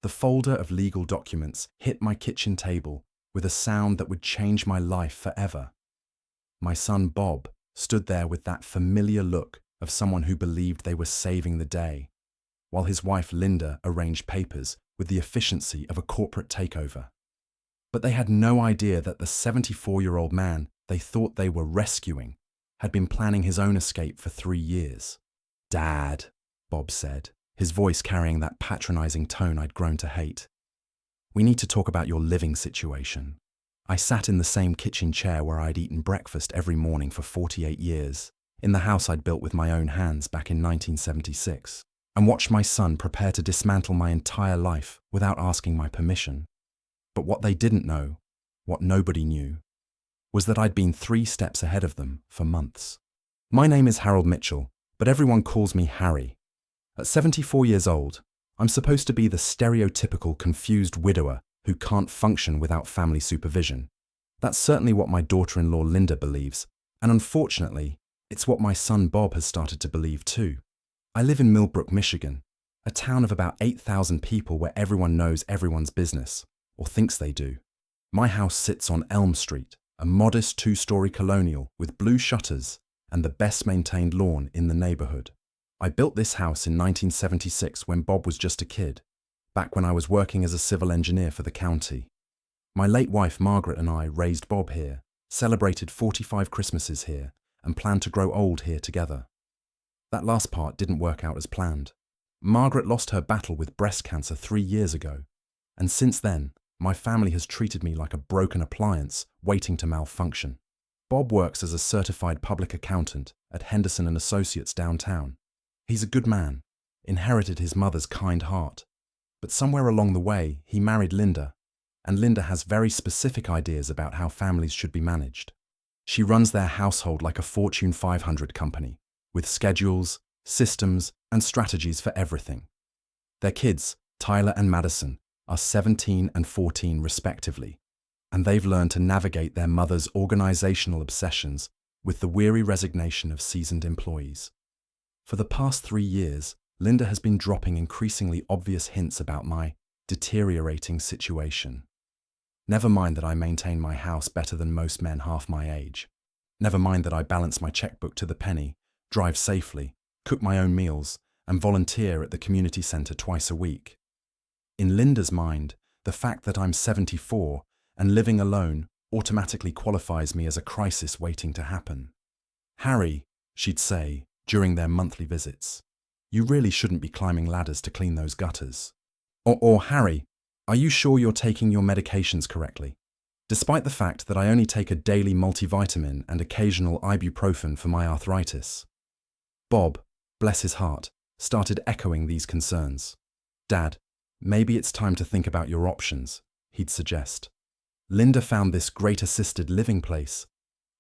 The folder of legal documents hit my kitchen table with a sound that would change my life forever. My son Bob stood there with that familiar look of someone who believed they were saving the day, while his wife Linda arranged papers with the efficiency of a corporate takeover. But they had no idea that the 74-year-old man they thought they were rescuing had been planning his own escape for 3 years. "Dad," Bob said, his voice carrying that patronizing tone I'd grown to hate. "We need to talk about your living situation." I sat in the same kitchen chair where I'd eaten breakfast every morning for 48 years, in the house I'd built with my own hands back in 1976, and watched my son prepare to dismantle my entire life without asking my permission. But what they didn't know, what nobody knew, was that I'd been 3 steps ahead of them for months. My name is Harold Mitchell, but everyone calls me Harry. At 74 years old, I'm supposed to be the stereotypical confused widower who can't function without family supervision. That's certainly what my daughter-in-law Linda believes, and unfortunately, it's what my son Bob has started to believe too. I live in Millbrook, Michigan, a town of about 8,000 people where everyone knows everyone's business, or thinks they do. My house sits on Elm Street, a modest 2-story colonial with blue shutters and the best-maintained lawn in the neighborhood. I built this house in 1976 when Bob was just a kid, back when I was working as a civil engineer for the county. My late wife Margaret and I raised Bob here, celebrated 45 Christmases here, and planned to grow old here together. That last part didn't work out as planned. Margaret lost her battle with breast cancer 3 years ago, and since then, my family has treated me like a broken appliance waiting to malfunction. Bob works as a certified public accountant at Henderson & Associates downtown. He's a good man, inherited his mother's kind heart, but somewhere along the way he married Linda, and Linda has very specific ideas about how families should be managed. She runs their household like a Fortune 500 company, with schedules, systems, and strategies for everything. Their kids, Tyler and Madison, are 17 and 14 respectively, and they've learned to navigate their mother's organizational obsessions with the weary resignation of seasoned employees. For the past 3 years, Linda has been dropping increasingly obvious hints about my deteriorating situation. Never mind that I maintain my house better than most men half my age. Never mind that I balance my checkbook to the penny, drive safely, cook my own meals, and volunteer at the community center twice a week. In Linda's mind, the fact that I'm 74 and living alone automatically qualifies me as a crisis waiting to happen. "Harry," she'd say during their monthly visits, "you really shouldn't be climbing ladders to clean those gutters." Or "Harry, are you sure you're taking your medications correctly?" Despite the fact that I only take a daily multivitamin and occasional ibuprofen for my arthritis. Bob, bless his heart, started echoing these concerns. "Dad, maybe it's time to think about your options," he'd suggest. Linda found this great assisted living place.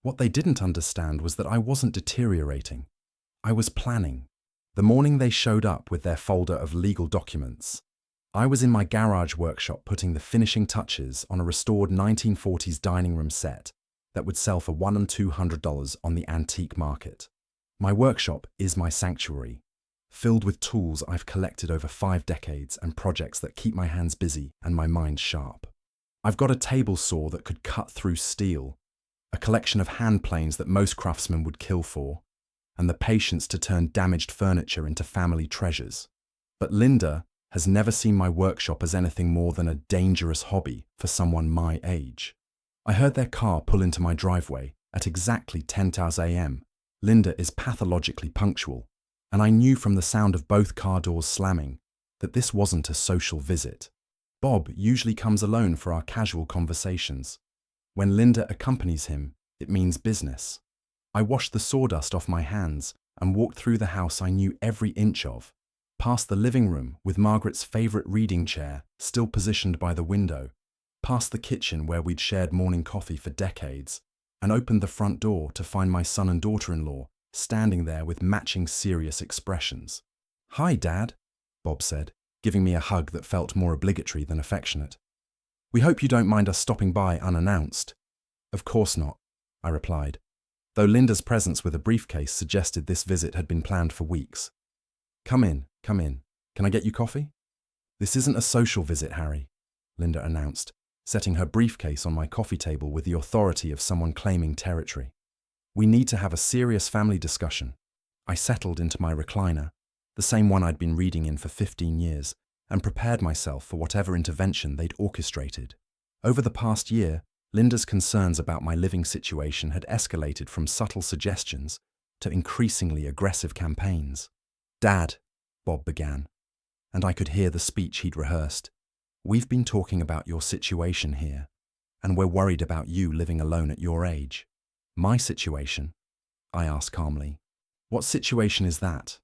What they didn't understand was that I wasn't deteriorating. I was planning. The morning they showed up with their folder of legal documents, I was in my garage workshop putting the finishing touches on a restored 1940s dining room set that would sell for $100 and $200 on the antique market. My workshop is my sanctuary, filled with tools I've collected over 5 decades and projects that keep my hands busy and my mind sharp. I've got a table saw that could cut through steel, a collection of hand planes that most craftsmen would kill for, and the patience to turn damaged furniture into family treasures. But Linda has never seen my workshop as anything more than a dangerous hobby for someone my age. I heard their car pull into my driveway at exactly 10:00 a.m. Linda is pathologically punctual, and I knew from the sound of both car doors slamming that this wasn't a social visit. Bob usually comes alone for our casual conversations. When Linda accompanies him, it means business. I washed the sawdust off my hands and walked through the house I knew every inch of, past the living room with Margaret's favorite reading chair still positioned by the window, past the kitchen where we'd shared morning coffee for decades, and opened the front door to find my son and daughter-in-law standing there with matching serious expressions. "Hi, Dad," Bob said, giving me a hug that felt more obligatory than affectionate. "We hope you don't mind us stopping by unannounced." "Of course not," I replied, though Linda's presence with a briefcase suggested this visit had been planned for weeks. Come in. Can I get you coffee?" This isn't a social visit, Harry, Linda announced, setting her briefcase on my coffee table with the authority of someone claiming territory. We need to have a serious family discussion. I settled into my recliner, the same one I'd been reading in for 15 years, and prepared myself for whatever intervention they'd orchestrated. Over the past year, Linda's concerns about my living situation had escalated from subtle suggestions to increasingly aggressive campaigns. "Dad," Bob began, and I could hear the speech he'd rehearsed. "We've been talking about your situation here, and we're worried about you living alone at your age." "My situation?" I asked calmly. "What situation is that?"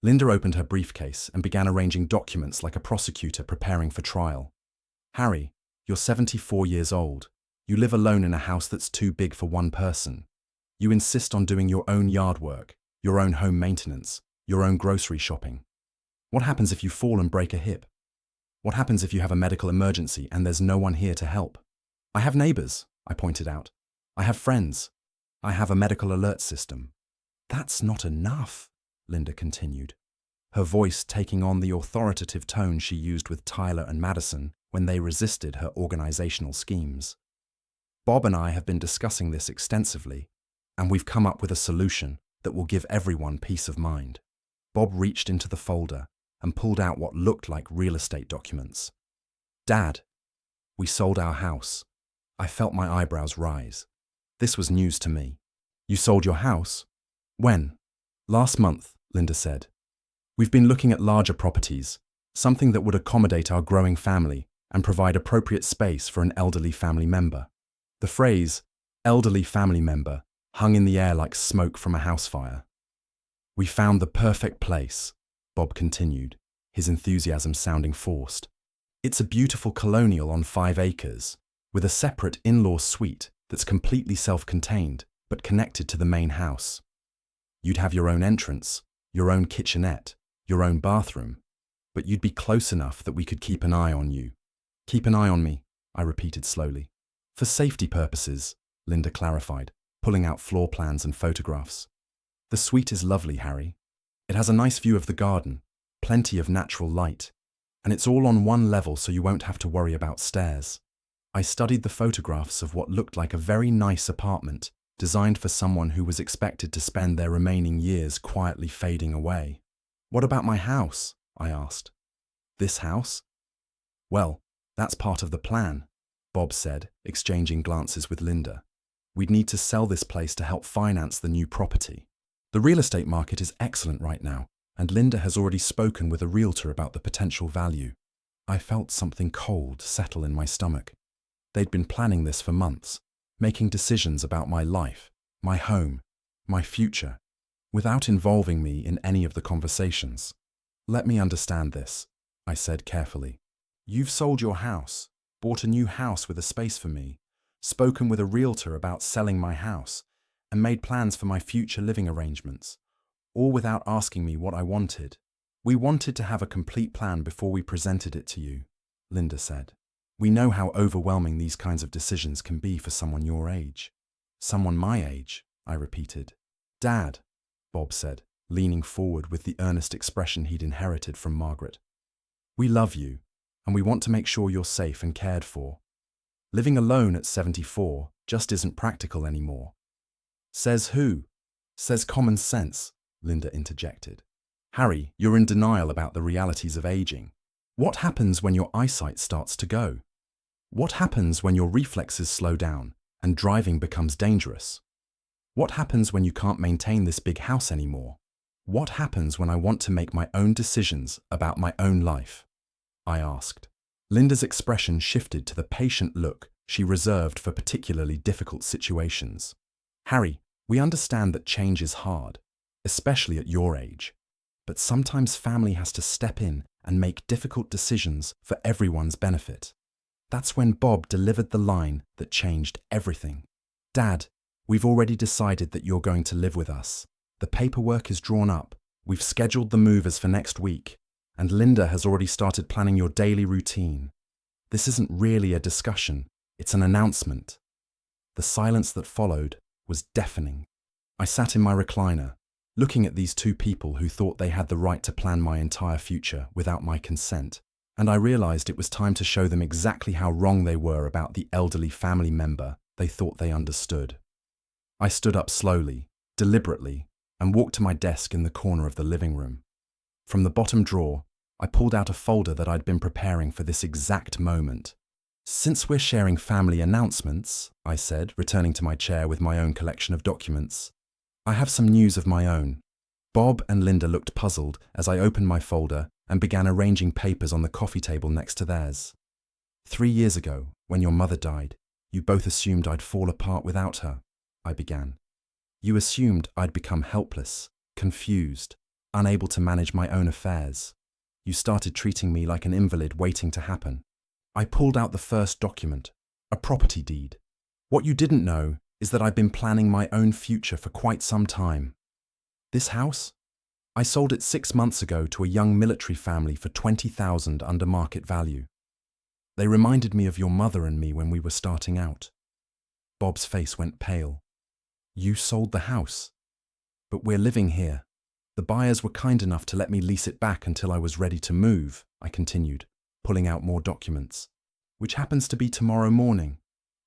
Linda opened her briefcase and began arranging documents like a prosecutor preparing for trial. "Harry, you're 74 years old. You live alone in a house that's too big for one person. You insist on doing your own yard work, your own home maintenance, your own grocery shopping. What happens if you fall and break a hip? What happens if you have a medical emergency and there's no one here to help?" "I have neighbors," I pointed out. "I have friends. I have a medical alert system." "That's not enough," Linda continued, her voice taking on the authoritative tone she used with Tyler and Madison when they resisted her organizational schemes. "Bob and I have been discussing this extensively, and we've come up with a solution that will give everyone peace of mind." Bob reached into the folder and pulled out what looked like real estate documents. "Dad, we sold our house." I felt my eyebrows rise. This was news to me. "You sold your house? When?" "Last month," Linda said. "We've been looking at larger properties, something that would accommodate our growing family and provide appropriate space for an elderly family member." The phrase, elderly family member, hung in the air like smoke from a house fire. "We found the perfect place," Bob continued, his enthusiasm sounding forced. "It's a beautiful colonial on 5 acres, with a separate in-law suite that's completely self-contained but connected to the main house. You'd have your own entrance, your own kitchenette, your own bathroom, but you'd be close enough that we could keep an eye on you." "Keep an eye on me," I repeated slowly. "For safety purposes," Linda clarified, pulling out floor plans and photographs. "The suite is lovely, Harry. It has a nice view of the garden, plenty of natural light, and it's all on one level so you won't have to worry about stairs." I studied the photographs of what looked like a very nice apartment designed for someone who was expected to spend their remaining years quietly fading away. "What about my house?" I asked. "This house? Well, that's part of the plan," Bob said, exchanging glances with Linda. "We'd need to sell this place to help finance the new property. The real estate market is excellent right now, and Linda has already spoken with a realtor about the potential value." I felt something cold settle in my stomach. They'd been planning this for months, making decisions about my life, my home, my future, without involving me in any of the conversations. "Let me understand this," I said carefully. "You've sold your house, bought a new house with a space for me, spoken with a realtor about selling my house, and made plans for my future living arrangements, all without asking me what I wanted." "We wanted to have a complete plan before we presented it to you," Linda said. "We know how overwhelming these kinds of decisions can be for someone your age." "Someone my age," I repeated. "Dad," Bob said, leaning forward with the earnest expression he'd inherited from Margaret. "We love you, and we want to make sure you're safe and cared for. Living alone at 74 just isn't practical anymore." "Says who?" "Says common sense," Linda interjected. "Harry, you're in denial about the realities of aging. What happens when your eyesight starts to go? What happens when your reflexes slow down and driving becomes dangerous? What happens when you can't maintain this big house anymore? What happens when I want to make my own decisions about my own life?" I asked. Linda's expression shifted to the patient look she reserved for particularly difficult situations. "Harry, we understand that change is hard, especially at your age. But sometimes family has to step in and make difficult decisions for everyone's benefit." That's when Bob delivered the line that changed everything. "Dad, we've already decided that you're going to live with us. The paperwork is drawn up, we've scheduled the movers for next week, and Linda has already started planning your daily routine. This isn't really a discussion, it's an announcement." The silence that followed was deafening. I sat in my recliner, looking at these two people who thought they had the right to plan my entire future without my consent, and I realized it was time to show them exactly how wrong they were about the elderly family member they thought they understood. I stood up slowly, deliberately, and walked to my desk in the corner of the living room. From the bottom drawer, I pulled out a folder that I'd been preparing for this exact moment. "Since we're sharing family announcements," I said, returning to my chair with my own collection of documents, "I have some news of my own." Bob and Linda looked puzzled as I opened my folder and began arranging papers on the coffee table next to theirs. "3 years ago, when your mother died, you both assumed I'd fall apart without her," I began. "You assumed I'd become helpless, confused, unable to manage my own affairs. You started treating me like an invalid waiting to happen." I pulled out the first document, a property deed. "What you didn't know is that I've been planning my own future for quite some time. This house? I sold it 6 months ago to a young military family for $20,000 under market value. They reminded me of your mother and me when we were starting out." Bob's face went pale. "You sold the house? But we're living here. The buyers were kind enough to let me lease it back until I was ready to move," I continued, pulling out more documents. "Which happens to be tomorrow morning."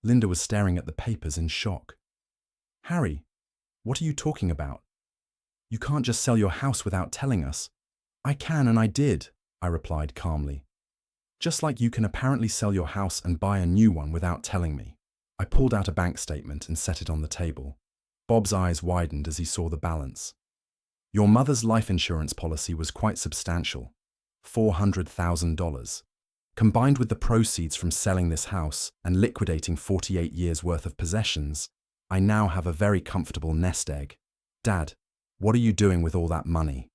Linda was staring at the papers in shock. "Harry, what are you talking about? You can't just sell your house without telling us." "I can, and I did," I replied calmly. "Just like you can apparently sell your house and buy a new one without telling me." I pulled out a bank statement and set it on the table. Bob's eyes widened as he saw the balance. "Your mother's life insurance policy was quite substantial, $400,000. Combined with the proceeds from selling this house and liquidating 48 years' worth of possessions, I now have a very comfortable nest egg." "Dad, what are you doing with all that money?"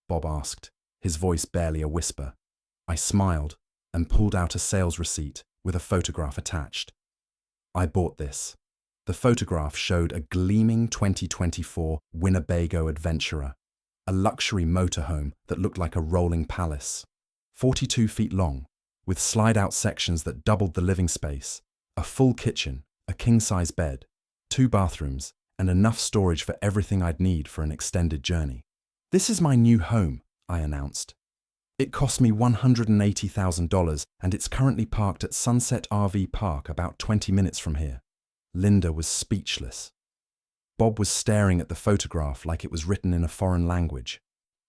Bob asked, his voice barely a whisper. I smiled and pulled out a sales receipt with a photograph attached. "I bought this." The photograph showed a gleaming 2024 Winnebago Adventurer, a luxury motorhome that looked like a rolling palace. 42 feet long, with slide-out sections that doubled the living space, a full kitchen, a king-size bed, 2 bathrooms, and enough storage for everything I'd need for an extended journey. "This is my new home," I announced. "It cost me $180,000 and it's currently parked at Sunset RV Park about 20 minutes from here." Linda was speechless. Bob was staring at the photograph like it was written in a foreign language.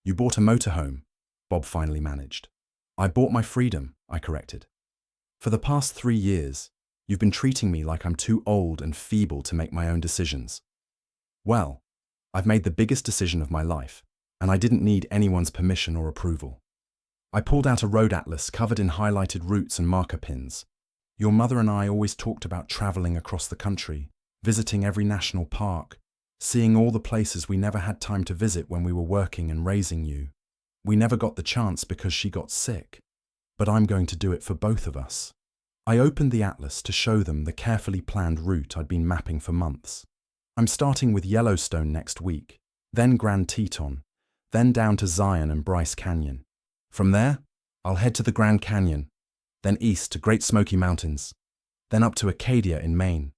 "You bought a motorhome," Bob finally managed. "I bought my freedom," I corrected. "For the past 3 years, you've been treating me like I'm too old and feeble to make my own decisions. Well, I've made the biggest decision of my life, and I didn't need anyone's permission or approval." I pulled out a road atlas covered in highlighted routes and marker pins. "Your mother and I always talked about traveling across the country, visiting every national park, seeing all the places we never had time to visit when we were working and raising you. We never got the chance because she got sick, but I'm going to do it for both of us." I opened the atlas to show them the carefully planned route I'd been mapping for months. "I'm starting with Yellowstone next week, then Grand Teton, then down to Zion and Bryce Canyon. From there, I'll head to the Grand Canyon, then east to Great Smoky Mountains, then up to Acadia in Maine.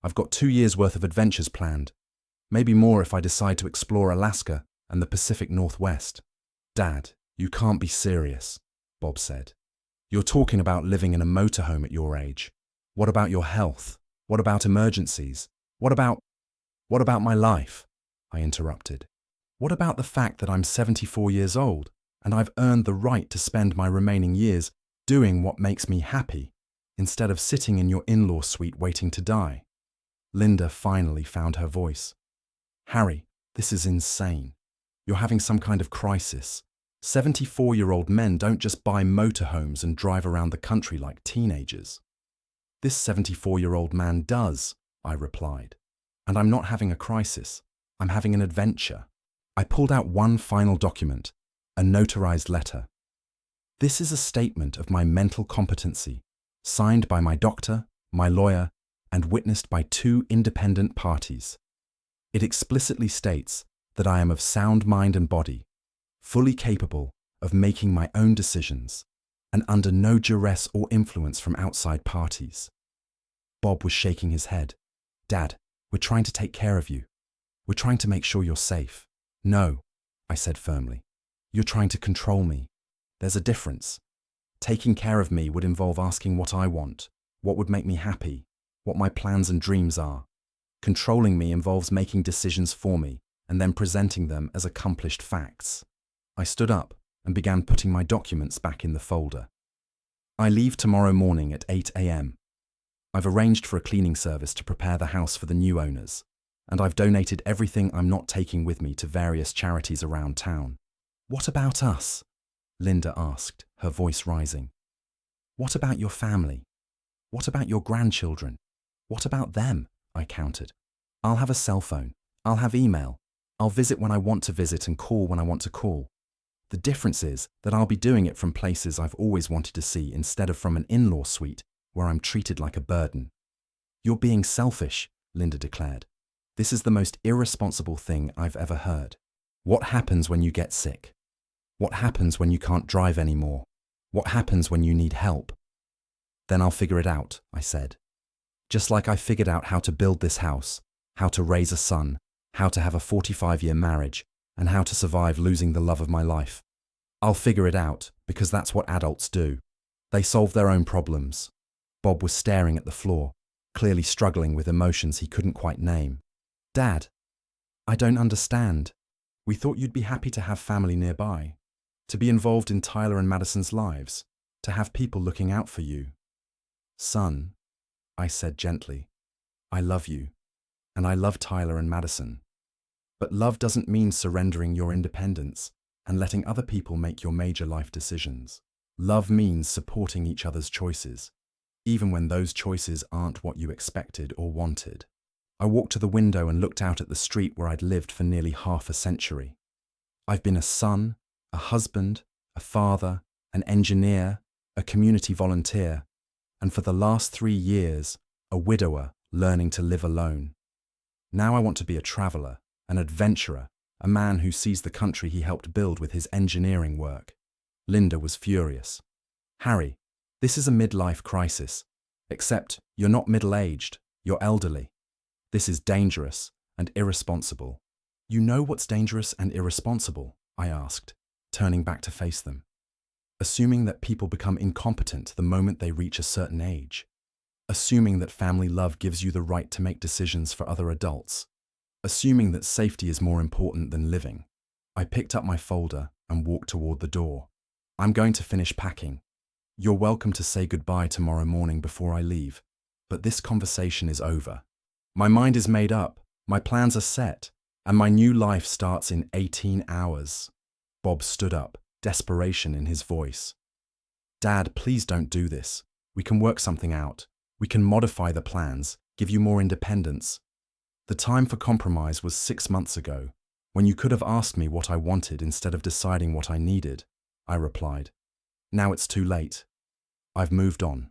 I've got 2 years' worth of adventures planned, maybe more if I decide to explore Alaska and the Pacific Northwest." "Dad, you can't be serious," Bob said. "You're talking about living in a motorhome at your age. What about your health? What about emergencies? What about my life?" I interrupted. "What about the fact that I'm 74 years old and I've earned the right to spend my remaining years doing what makes me happy, instead of sitting in your in-law suite waiting to die?" Linda finally found her voice. "Harry, this is insane. You're having some kind of crisis. 74-year-old men don't just buy motorhomes and drive around the country like teenagers." "This 74-year-old man does," I replied. "And I'm not having a crisis. I'm having an adventure." I pulled out one final document, a notarized letter. "This is a statement of my mental competency, signed by my doctor, my lawyer, and witnessed by 2 independent parties. It explicitly states that I am of sound mind and body, fully capable of making my own decisions, and under no duress or influence from outside parties." Bob was shaking his head. "Dad, we're trying to take care of you. We're trying to make sure you're safe." "No," I said firmly. "You're trying to control me. There's a difference. Taking care of me would involve asking what I want, what would make me happy, what my plans and dreams are. Controlling me involves making decisions for me and then presenting them as accomplished facts. I stood up and began putting my documents back in the folder. I leave tomorrow morning at 8 a.m. I've arranged for a cleaning service to prepare the house for the new owners, and I've donated everything I'm not taking with me to various charities around town. What about us? Linda asked, her voice rising. What about your family? What about your grandchildren? What about them? I countered. I'll have a cell phone. I'll have email. I'll visit when I want to visit and call when I want to call. The difference is that I'll be doing it from places I've always wanted to see instead of from an in-law suite where I'm treated like a burden. You're being selfish, Linda declared. This is the most irresponsible thing I've ever heard. What happens when you get sick? What happens when you can't drive anymore? What happens when you need help? Then I'll figure it out, I said. Just like I figured out how to build this house, how to raise a son, how to have a 45-year marriage, and how to survive losing the love of my life. I'll figure it out because that's what adults do. They solve their own problems. Bob was staring at the floor, clearly struggling with emotions he couldn't quite name. Dad, I don't understand. We thought you'd be happy to have family nearby, to be involved in Tyler and Madison's lives, to have people looking out for you. Son, I said gently, I love you, and I love Tyler and Madison. But love doesn't mean surrendering your independence and letting other people make your major life decisions. Love means supporting each other's choices, even when those choices aren't what you expected or wanted. I walked to the window and looked out at the street where I'd lived for nearly half a century. I've been a son, a husband, a father, an engineer, a community volunteer, and for the last 3 years, a widower learning to live alone. Now I want to be a traveller, an adventurer, a man who sees the country he helped build with his engineering work. Linda was furious. Harry, this is a midlife crisis, except you're not middle-aged, you're elderly. This is dangerous and irresponsible. You know what's dangerous and irresponsible? I asked, turning back to face them. Assuming that people become incompetent the moment they reach a certain age. Assuming that family love gives you the right to make decisions for other adults. Assuming that safety is more important than living. I picked up my folder and walked toward the door. I'm going to finish packing. You're welcome to say goodbye tomorrow morning before I leave, but this conversation is over. My mind is made up, my plans are set, and my new life starts in 18 hours. Bob stood up, desperation in his voice. Dad, please don't do this. We can work something out. We can modify the plans, give you more independence. The time for compromise was 6 months ago, when you could have asked me what I wanted instead of deciding what I needed, I replied. Now it's too late. I've moved on.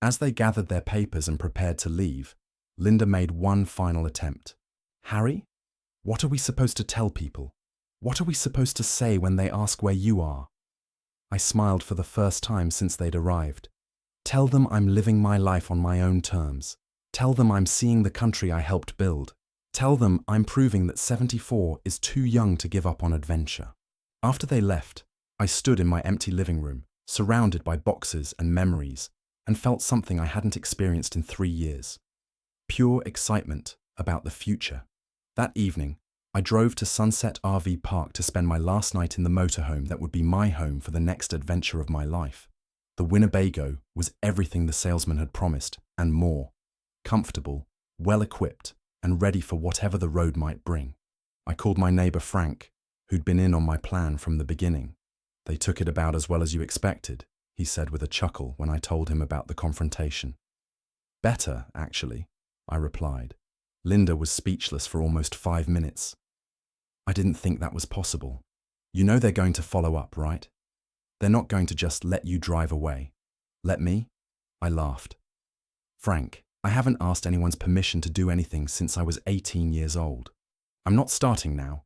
As they gathered their papers and prepared to leave, Linda made one final attempt. Harry, what are we supposed to tell people? What are we supposed to say when they ask where you are? I smiled for the first time since they'd arrived. Tell them I'm living my life on my own terms. Tell them I'm seeing the country I helped build. Tell them I'm proving that 74 is too young to give up on adventure. After they left, I stood in my empty living room, surrounded by boxes and memories, and felt something I hadn't experienced in 3 years. Pure excitement about the future. That evening, I drove to Sunset RV Park to spend my last night in the motorhome that would be my home for the next adventure of my life. The Winnebago was everything the salesman had promised, and more. Comfortable, well-equipped, and ready for whatever the road might bring. I called my neighbour Frank, who'd been in on my plan from the beginning. They took it about as well as you expected, he said with a chuckle when I told him about the confrontation. Better, actually, I replied. Linda was speechless for almost 5 minutes. I didn't think that was possible. You know they're going to follow up, right? They're not going to just let you drive away. Let me? I laughed. Frank, I haven't asked anyone's permission to do anything since I was 18 years old. I'm not starting now.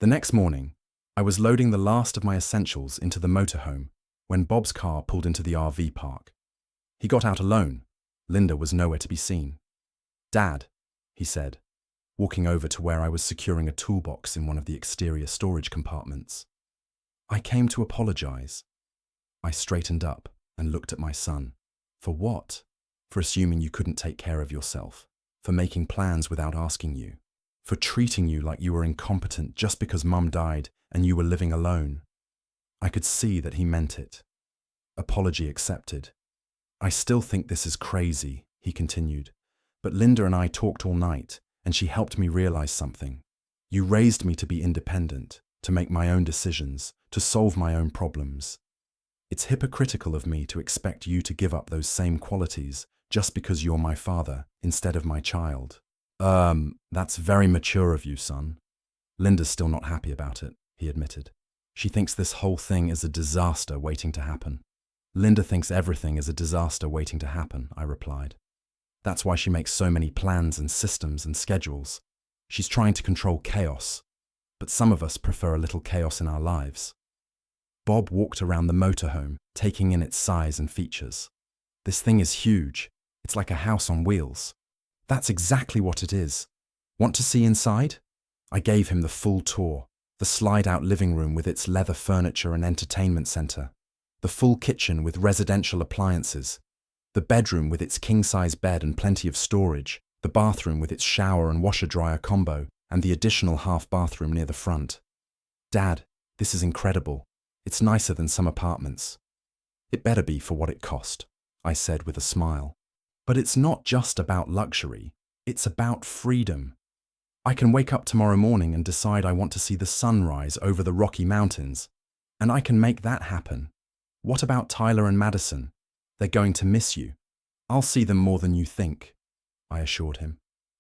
The next morning, I was loading the last of my essentials into the motorhome when Bob's car pulled into the RV park. He got out alone. Linda was nowhere to be seen. Dad, he said, walking over to where I was securing a toolbox in one of the exterior storage compartments. I came to apologize. I straightened up. and looked at my son. For what? For assuming you couldn't take care of yourself, for making plans without asking you, for treating you like you were incompetent just because Mum died and you were living alone. I could see that he meant it. Apology accepted. I still think this is crazy, he continued, but Linda and I talked all night, and she helped me realize something. You raised me to be independent, to make my own decisions, to solve my own problems. It's hypocritical of me to expect you to give up those same qualities just because you're my father instead of my child. That's very mature of you, son. Linda's still not happy about it, he admitted. She thinks this whole thing is a disaster waiting to happen. Linda thinks everything is a disaster waiting to happen, I replied. That's why she makes so many plans and systems and schedules. She's trying to control chaos, but some of us prefer a little chaos in our lives. Bob walked around the motorhome, taking in its size and features. This thing is huge. It's like a house on wheels. That's exactly what it is. Want to see inside? I gave him the full tour, the slide-out living room with its leather furniture and entertainment center, the full kitchen with residential appliances, the bedroom with its king-size bed and plenty of storage, the bathroom with its shower and washer-dryer combo, and the additional half bathroom near the front. Dad, this is incredible. It's nicer than some apartments. It better be for what it cost, I said with a smile. But it's not just about luxury, it's about freedom. I can wake up tomorrow morning and decide I want to see the sunrise over the Rocky Mountains, and I can make that happen. What about Tyler and Madison? They're going to miss you. I'll see them more than you think, I assured him.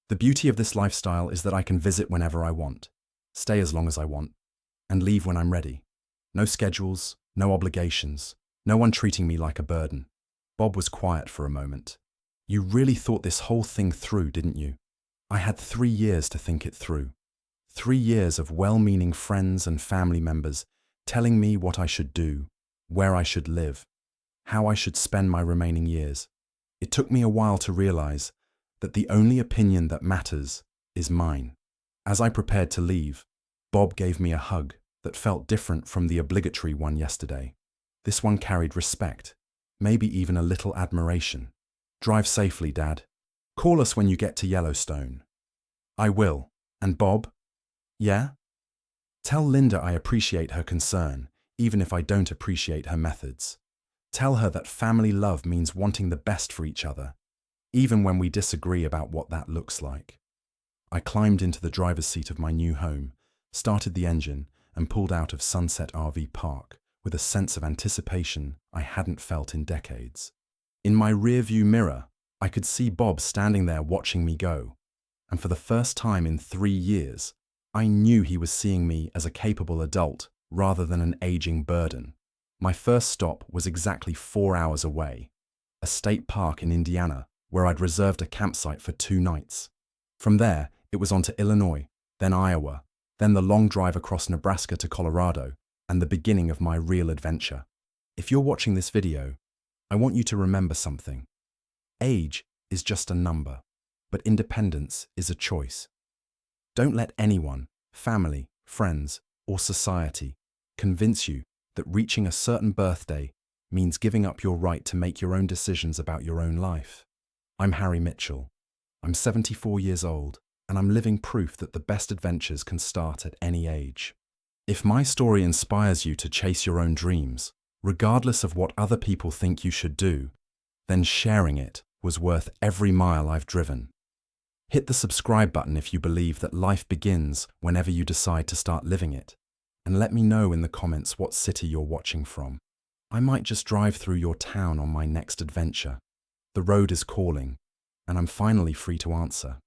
The beauty of this lifestyle is that I can visit whenever I want, stay as long as I want, and leave when I'm ready. No schedules, no obligations, no one treating me like a burden. Bob was quiet for a moment. You really thought this whole thing through, didn't you? I had 3 years to think it through. 3 years of well-meaning friends and family members telling me what I should do, where I should live, how I should spend my remaining years. It took me a while to realize that the only opinion that matters is mine. As I prepared to leave, Bob gave me a hug that felt different from the obligatory one yesterday. This one carried respect, maybe even a little admiration. Drive safely, Dad. Call us when you get to Yellowstone. I will. And Bob? Yeah? Tell Linda I appreciate her concern, even if I don't appreciate her methods. Tell her that family love means wanting the best for each other, even when we disagree about what that looks like. I climbed into the driver's seat of my new home, started the engine, and pulled out of Sunset RV Park with a sense of anticipation I hadn't felt in decades. In my rearview mirror, I could see Bob standing there watching me go, and for the first time in 3 years, I knew he was seeing me as a capable adult rather than an aging burden. My first stop was exactly 4 hours away, a state park in Indiana where I'd reserved a campsite for 2 nights. From there, it was on to Illinois, then Iowa, then the long drive across Nebraska to Colorado, and the beginning of my real adventure. If you're watching this video, I want you to remember something. Age is just a number, but independence is a choice. Don't let anyone, family, friends, or society convince you that reaching a certain birthday means giving up your right to make your own decisions about your own life. I'm Harry Mitchell. I'm 74 years old, and I'm living proof that the best adventures can start at any age. If my story inspires you to chase your own dreams, regardless of what other people think you should do, then sharing it was worth every mile I've driven. Hit the subscribe button if you believe that life begins whenever you decide to start living it, and let me know in the comments what city you're watching from. I might just drive through your town on my next adventure. The road is calling, and I'm finally free to answer.